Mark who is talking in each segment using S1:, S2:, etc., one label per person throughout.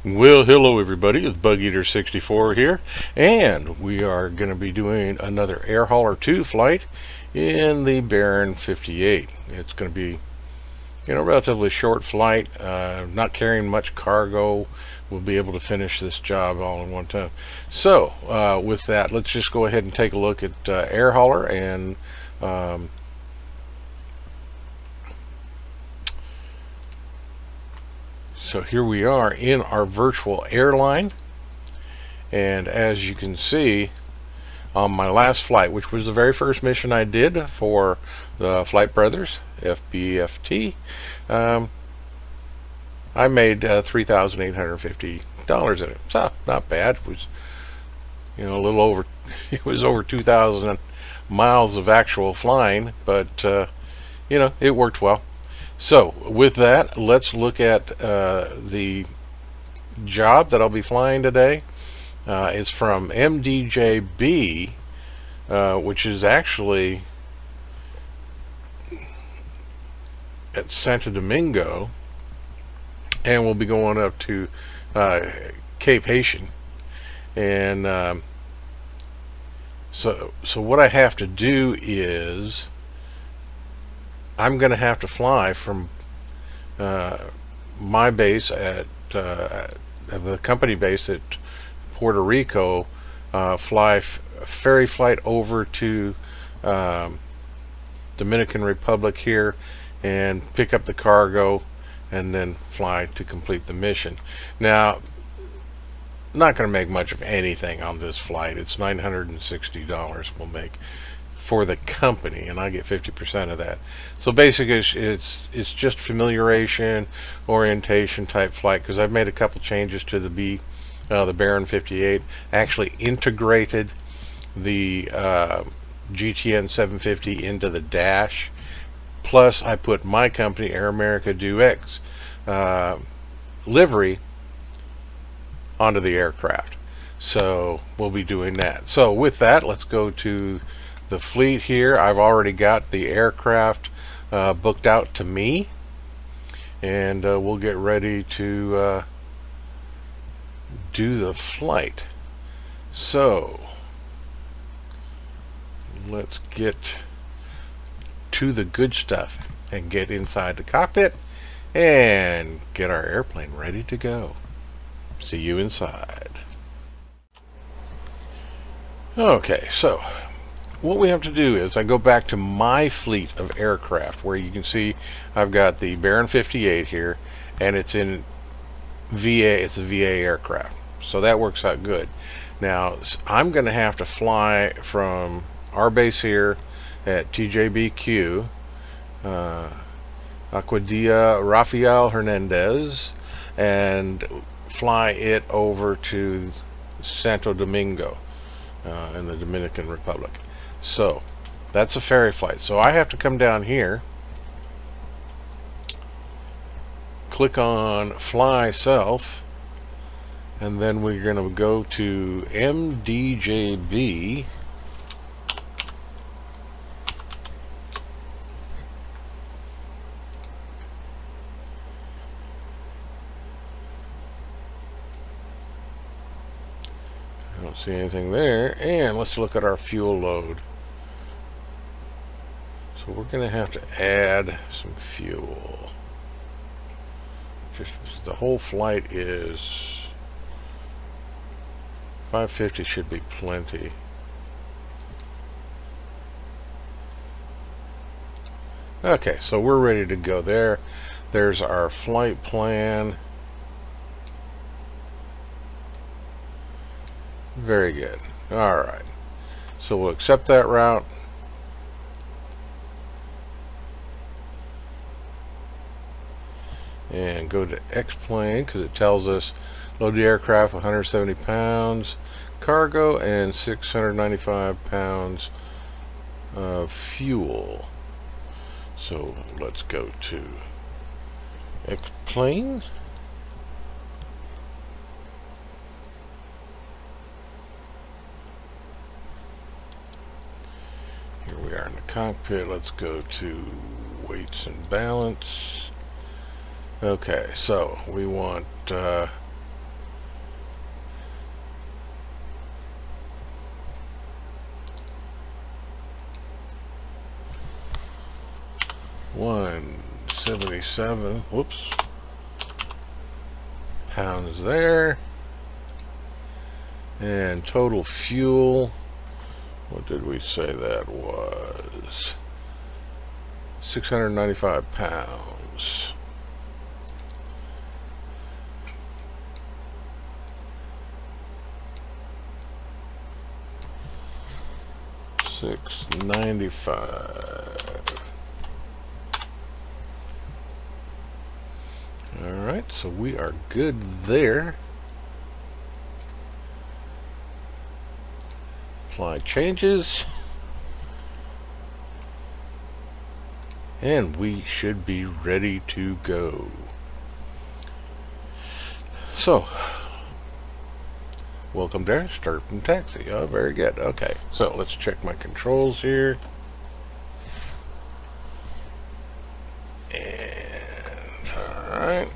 S1: Well, hello everybody. It's Bug Eater 64 here, and we are going to be doing another AirHauler2 flight in the Baron 58. It's going to be, relatively short flight, not carrying much cargo. We'll be able to finish this job all in one time. So, with that, let's just go ahead and take a look at AirHauler and so here we are in our virtual airline, and as you can see on my last flight, which was the very first mission I did for the Flight Brothers FBFT, I made $3,850 in it. So not bad. It was a little over it was over 2,000 miles of actual flying, but it worked well. So with that, let's look at the job that I'll be flying today. It's from MDJB, which is actually at Santo Domingo, and we'll be going up to Cape Haitian. And so what I have to do is I'm going to have to fly from my base at the company base at Puerto Rico, fly ferry flight over to Dominican Republic here and pick up the cargo and then fly to complete the mission. Now, not going to make much of anything on this flight. It's $960 we'll make for the company, and I get 50% of that. So basically it's just familiarization, orientation type flight, because I've made a couple changes to the Baron 58. Actually integrated the GTN 750 into the dash, plus I put my company Air America Do X livery onto the aircraft. So we'll be doing that. So with that, let's go to the fleet here. I've already got the aircraft booked out to me, and we'll get ready to do the flight. So let's get to the good stuff and get inside the cockpit and get our airplane ready to go. See you inside. Okay, so what we have to do is I go back to my fleet of aircraft, where you can see I've got the Baron 58 here, and it's in VA. It's a VA aircraft, so that works out good. Now I'm going to have to fly from our base here at TJBQ, Aguadilla Rafael Hernandez, and fly it over to Santo Domingo in the Dominican Republic. So that's a ferry flight. So I have to come down here, click on fly self, and then we're going to go to MDJB. I don't see anything there. And let's look at our fuel load. So we're going to have to add some fuel. Just the whole flight is 550, should be plenty. Okay, so we're ready to go there. There's our flight plan. Very good. All right. So we'll accept that route. And go to X-plane, because it tells us load the aircraft 170 pounds cargo and 695 pounds of fuel. So let's go to X-plane. Here we are in the cockpit. Let's go to weights and balance. Okay, so we want 77, whoops, pounds there. And total fuel, what did we say that was? 695 pounds. $695. Alright, so we are good there. Apply changes. And we should be ready to go. So, welcome there, start from taxi. Oh, very good. Okay, so let's check my controls here. And, alright.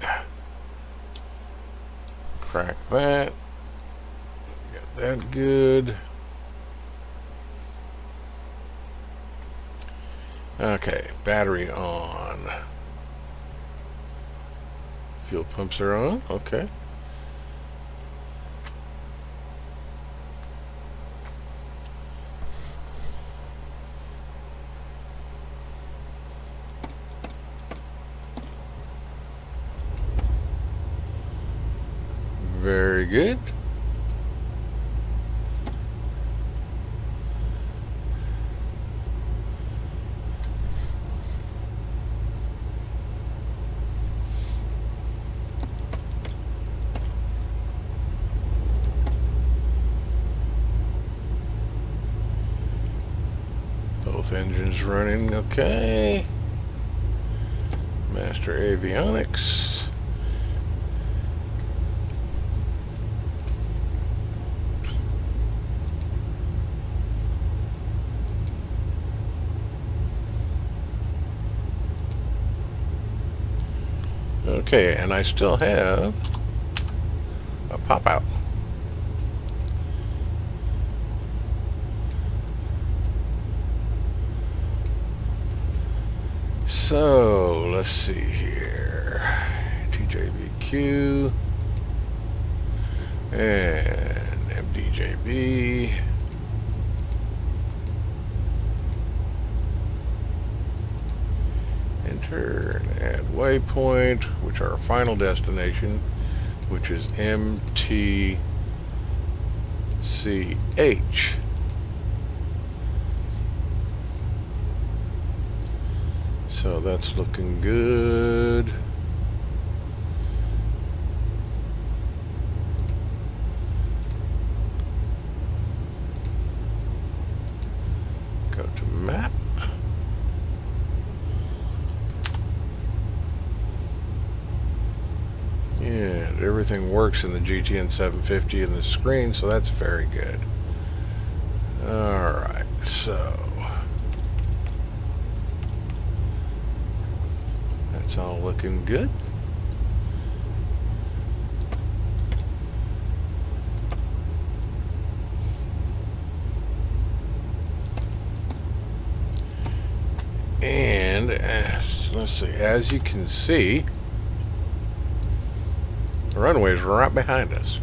S1: Crack that. Got that good. Okay, battery on. Fuel pumps are on. Okay. Very good. Both engines running okay. Master avionics. Okay, and I still have a pop out. So let's see here. TJBQ and MDJB. Enter and add waypoint, which are our final destination, which is MTCH. So that's looking good. Go to map. And everything works in the GTN 750 in the screen, so that's very good. Alright, so that's all looking good. And let's see, as you can see, the runway is right behind us.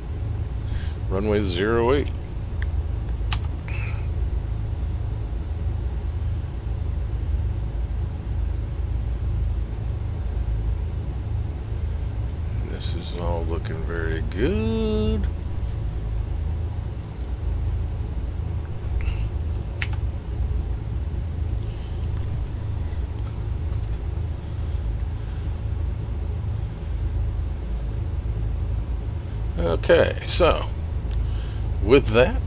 S1: Runway 08. And this is all looking very good. Okay, so with that,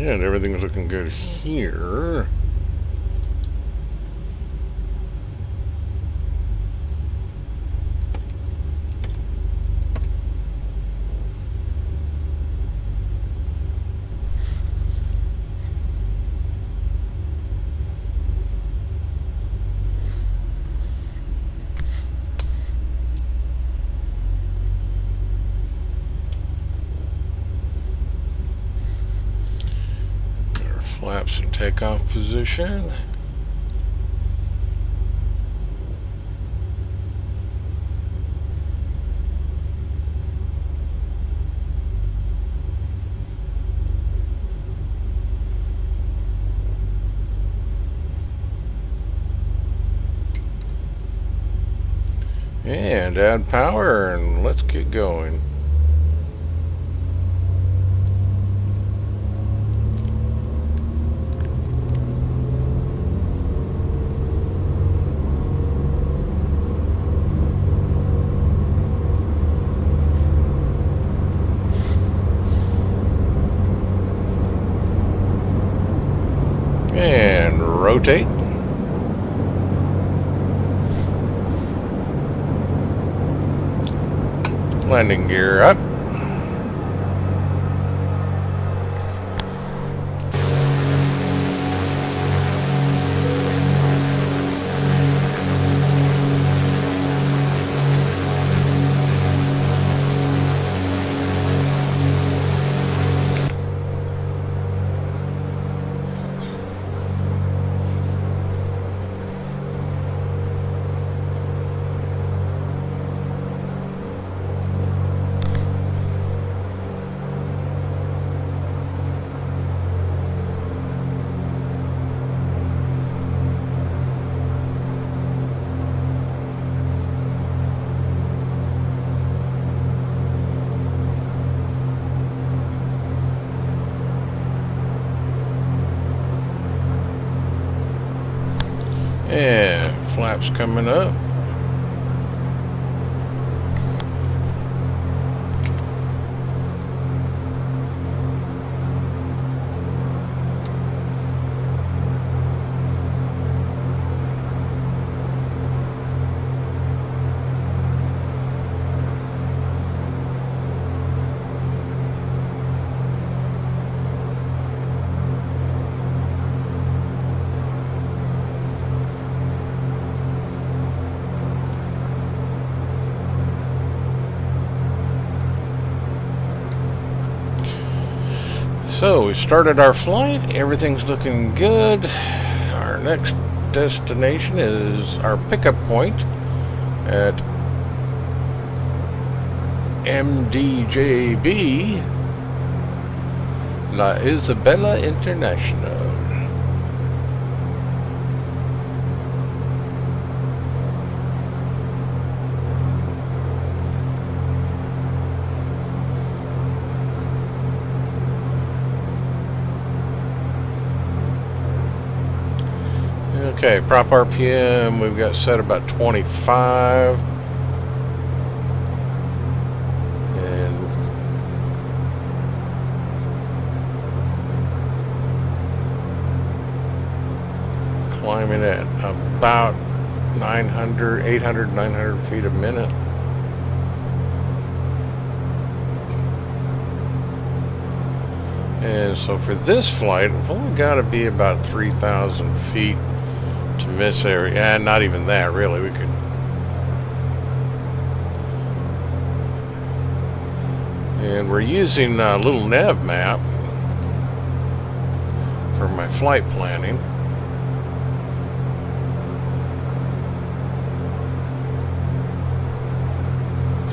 S1: And everything's looking good here. Flaps in takeoff position. And add power, and let's get going. And rotate. Landing gear up. And flaps coming up. So we started our flight, everything's looking good. Our next destination is our pickup point at MDJB La Isabela International. Okay, prop RPM we've got set about 25. And climbing at about 900 feet a minute. And so for this flight, we've only got to be about 3,000 feet to miss area, and not even that really. We could, and we're using a little nav map for my flight planning.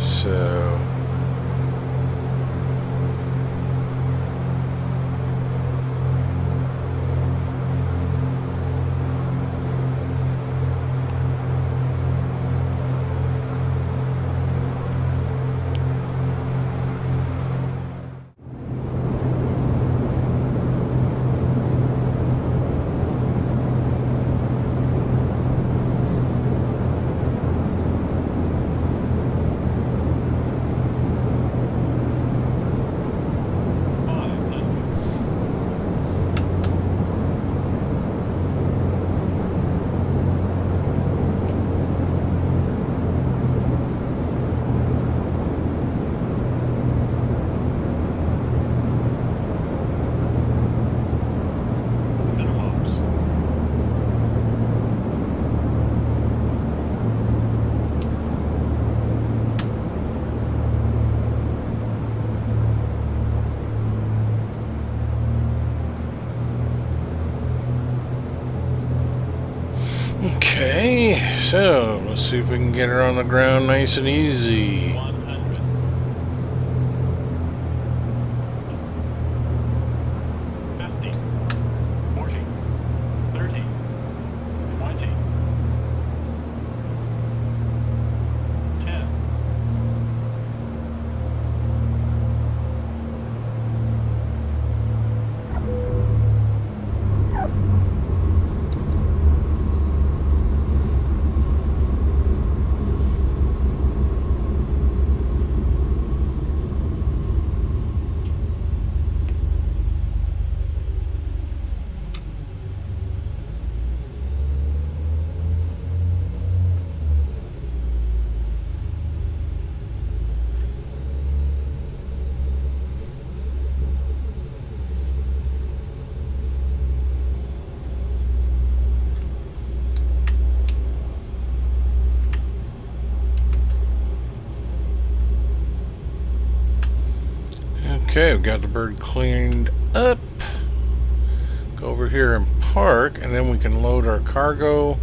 S1: So Okay, so let's see if we can get her on the ground nice and easy.
S2: 100. 50. 40. 30. 20. 10.
S1: Okay, we've got the bird cleaned up. Go over here and park, and then we can load our cargo.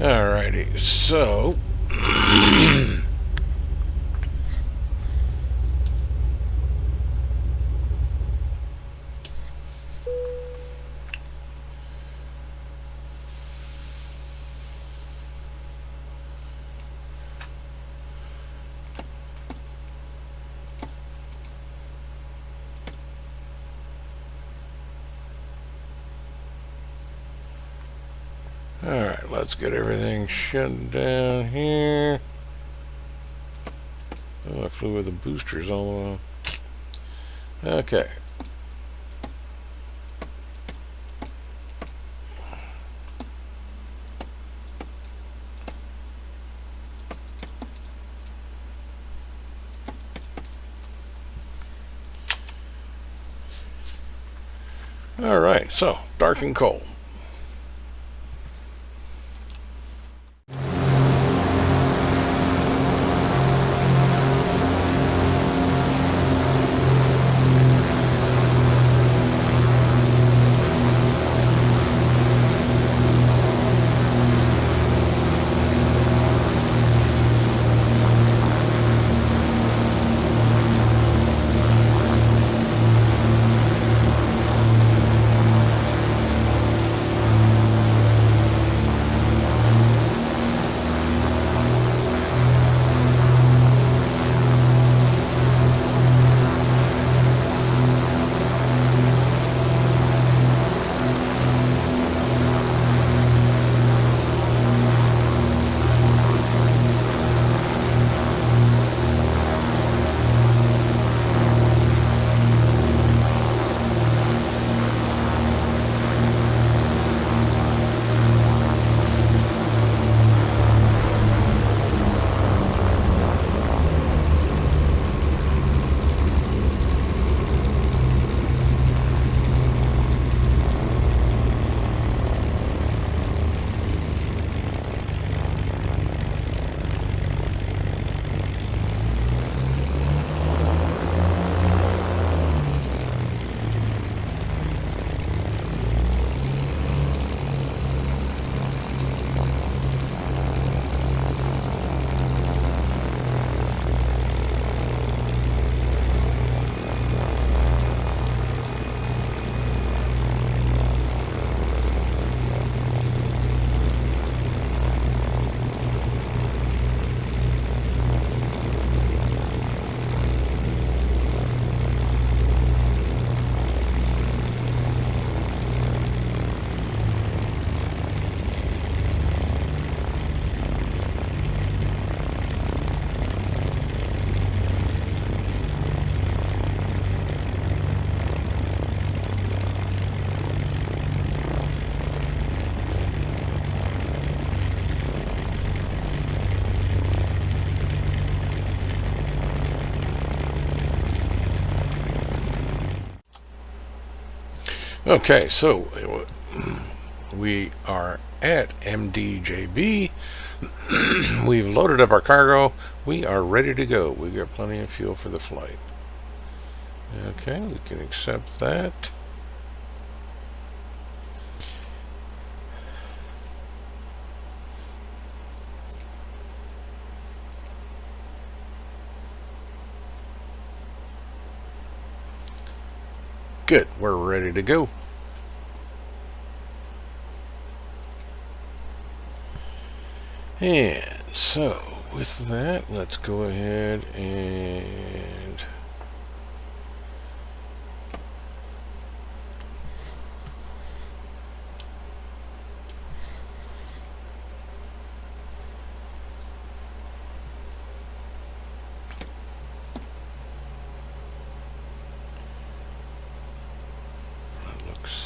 S1: Alrighty, so alright, let's get everything shut down here. Oh, I flew with the boosters all the way. Okay. Alright, so dark and cold. Okay, so we are at MDJB. We've loaded up our cargo. We are ready to go. We've got plenty of fuel for the flight. Okay, we can accept that. Good, we're ready to go. And so with that, let's go ahead and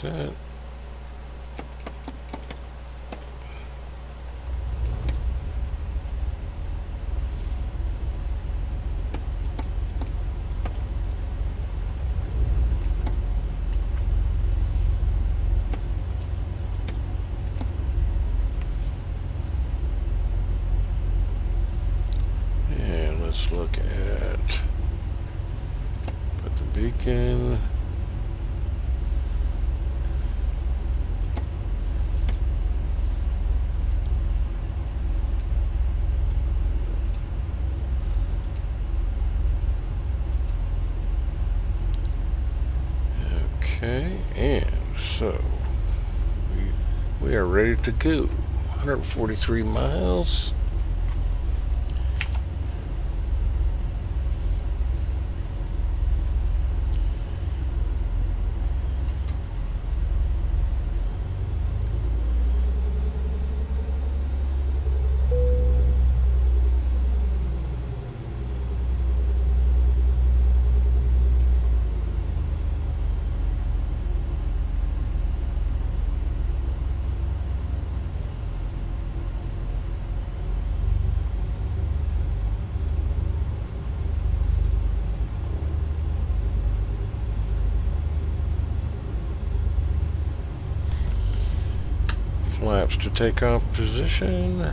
S1: set. And let's look at, put the beacon. Okay, and so we are ready to go. 143 miles. Flaps to takeoff position.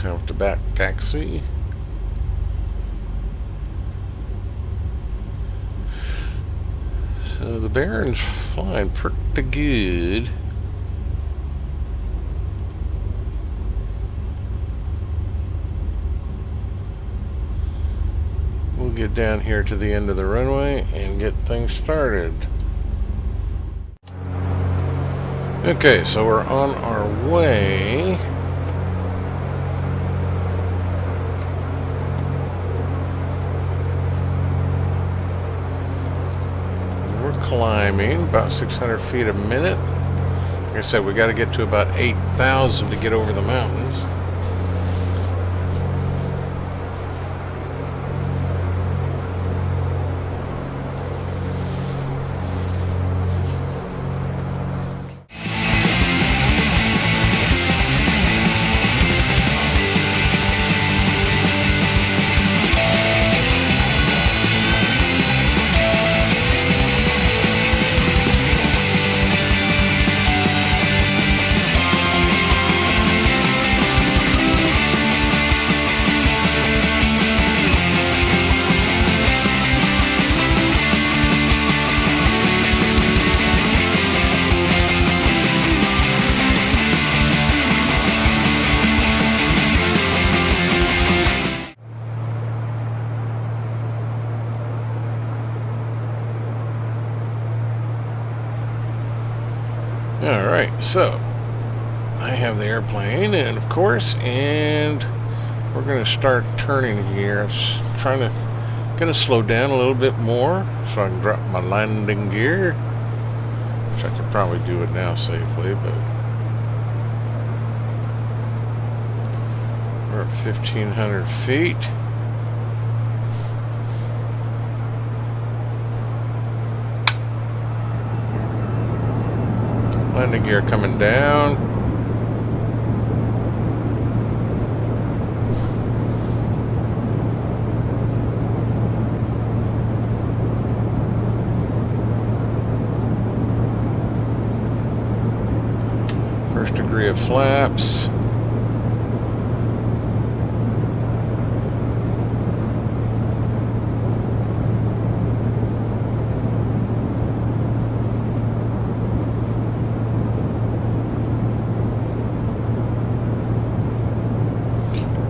S1: Have to back taxi. So the bearing's flying pretty good. We'll get down here to the end of the runway and get things started. Okay, so we're on our way. Climbing about 600 feet a minute. Like I said, we got to get to about 8,000 to get over the mountains. Alright, so I have the airplane, and of course, and we're going to start turning here. I'm going to slow down a little bit more so I can drop my landing gear, which I could probably do it now safely, but we're at 1,500 feet. Landing gear coming down. First degree of flaps.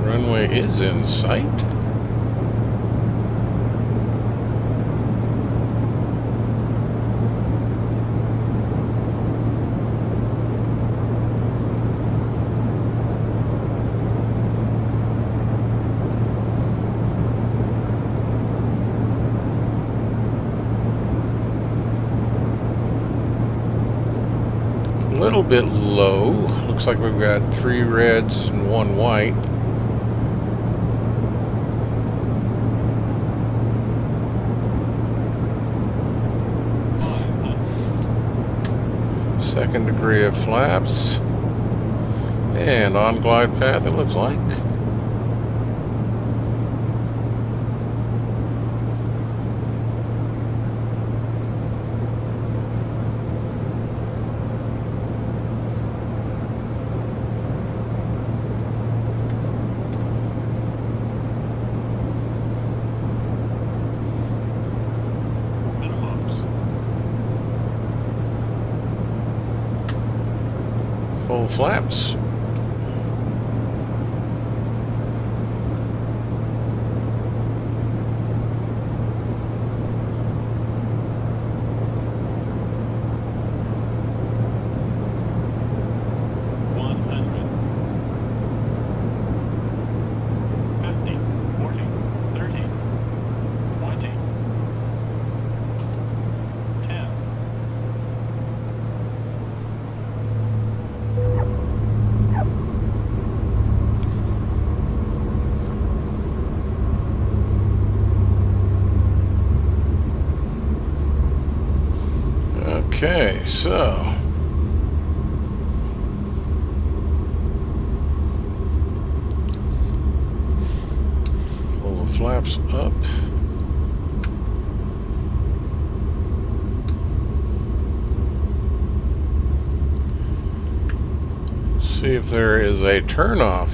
S1: Runway is in sight. A little bit low. Looks like we've got 3 reds and 1 white. Second degree of flaps. And on glide path, it looks like. Full flaps. Okay, so pull the flaps up. See if there is a turnoff.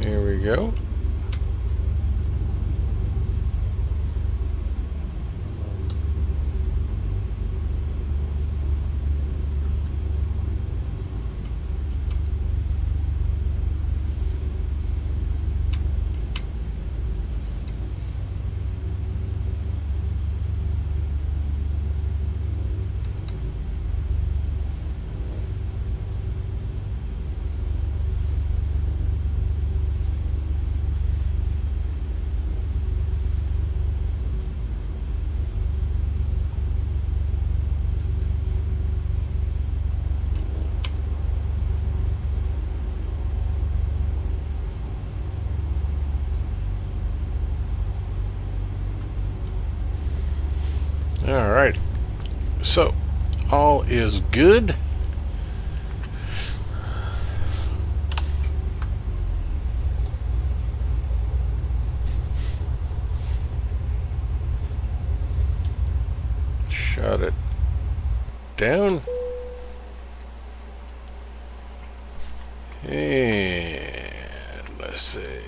S1: Here we go. All right, so all is good. Shut it down. And let's see.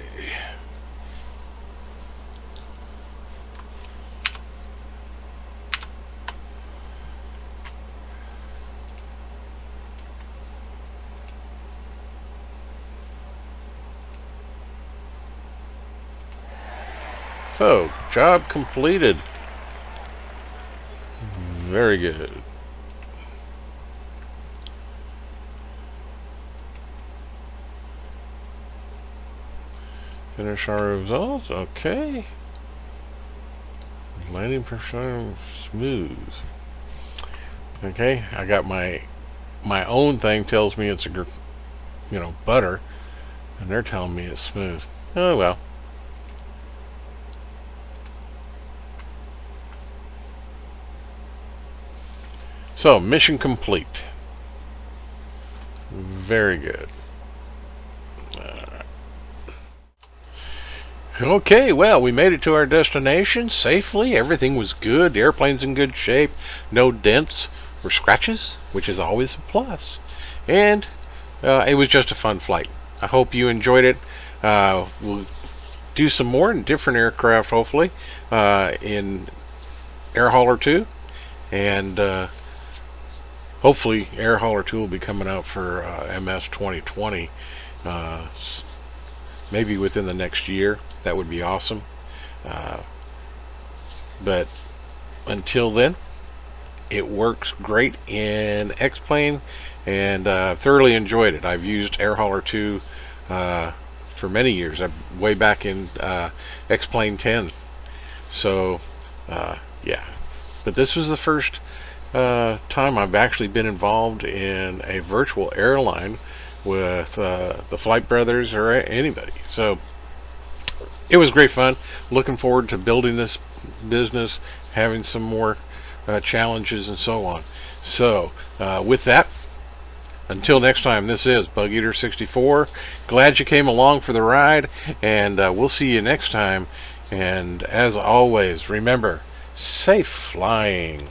S1: So, job completed. Very good. Finish our results. Okay. Landing percent smooth. Okay, I got my own thing tells me it's butter, and they're telling me it's smooth. Oh well. So, mission complete. Very good. Okay, well, we made it to our destination safely. Everything was good. The airplane's in good shape. No dents or scratches, which is always a plus. And it was just a fun flight. I hope you enjoyed it. We'll do some more in different aircraft, hopefully, in AirHauler2. And hopefully AirHauler2 will be coming out for MS 2020 maybe within the next year. That would be awesome. But until then, it works great in X-Plane, and thoroughly enjoyed it. I've used AirHauler2 for many years, way back in X-Plane 10. So yeah, but this was the first time I've actually been involved in a virtual airline with the Flight Brothers or anybody. So it was great fun. Looking forward to building this business, having some more challenges and so on. So with that, until next time, this is Bug Eater 64. Glad you came along for the ride, and we'll see you next time. And as always, remember, safe flying.